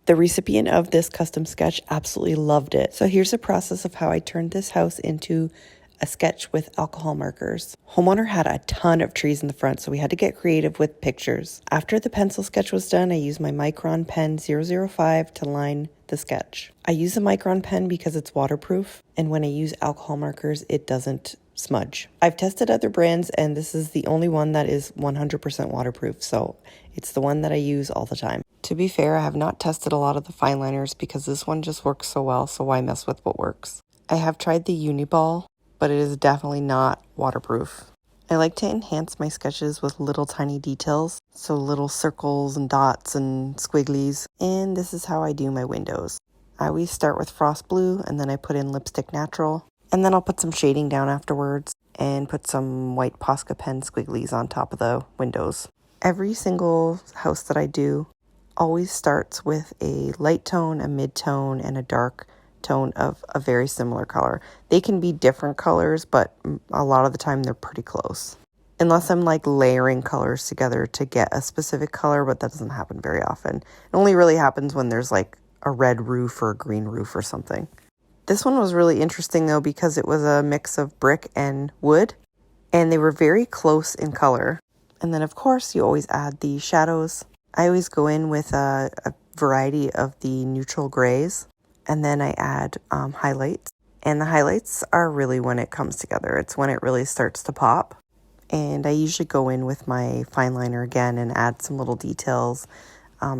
The recipient of this custom sketch absolutely loved it. So here's the process of how I turned this house into a sketch with alcohol markers. Homeowner had a ton of trees in the front, so we had to get creative with pictures. After the pencil sketch was done, I used my Micron pen 005 to line the sketch. I use a Micron pen because it's waterproof, and when I use alcohol markers, it doesn't smudge. I've tested other brands, and this is the only one that is 100% waterproof, so it's the one that I use all the time. To be fair, I have not tested a lot of the fine liners because this one just works so well, so why mess with what works? I have tried the Uniball, but it is definitely not waterproof. I like to enhance my sketches with little tiny details, so little circles and dots and squigglies, and this is how I do my windows. I always start with frost blue, and then I put in lipstick natural, and then I'll put some shading down afterwards, and put some white Posca pen squigglies on top of the windows. Every single house that I do always starts with a light tone, a mid-tone, and a dark tone of a very similar color. They can be different colors, but a lot of the time they're pretty close. Unless I'm like layering colors together to get a specific color, but that doesn't happen very often. It only really happens when there's like a red roof or a green roof or something. This one was really interesting though because it was a mix of brick and wood, and they were very close in color. And then of course you always add the shadows. I always go in with a variety of the neutral grays, and then I add highlights. And the highlights are really when it comes together. It's when it really starts to pop. And I usually go in with my fine liner again and add some little details.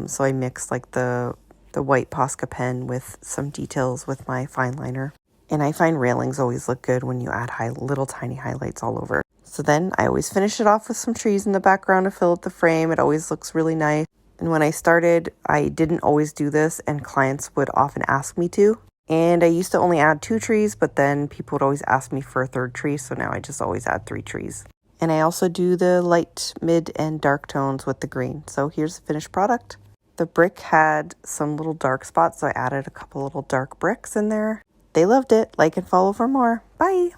So I mix like the white Posca pen with some details with my fine liner. And I find railings always look good when you add little tiny highlights all over. So then I always finish it off with some trees in the background to fill out the frame. It always looks really nice. And when I started, I didn't always do this, and clients would often ask me to. And I used to only add 2 trees, but then people would always ask me for a 3rd tree, so now I just always add 3 trees. And I also do the light, mid, and dark tones with the green. So here's the finished product. The brick had some little dark spots, so I added a couple little dark bricks in there. They loved it. Like and follow for more. Bye!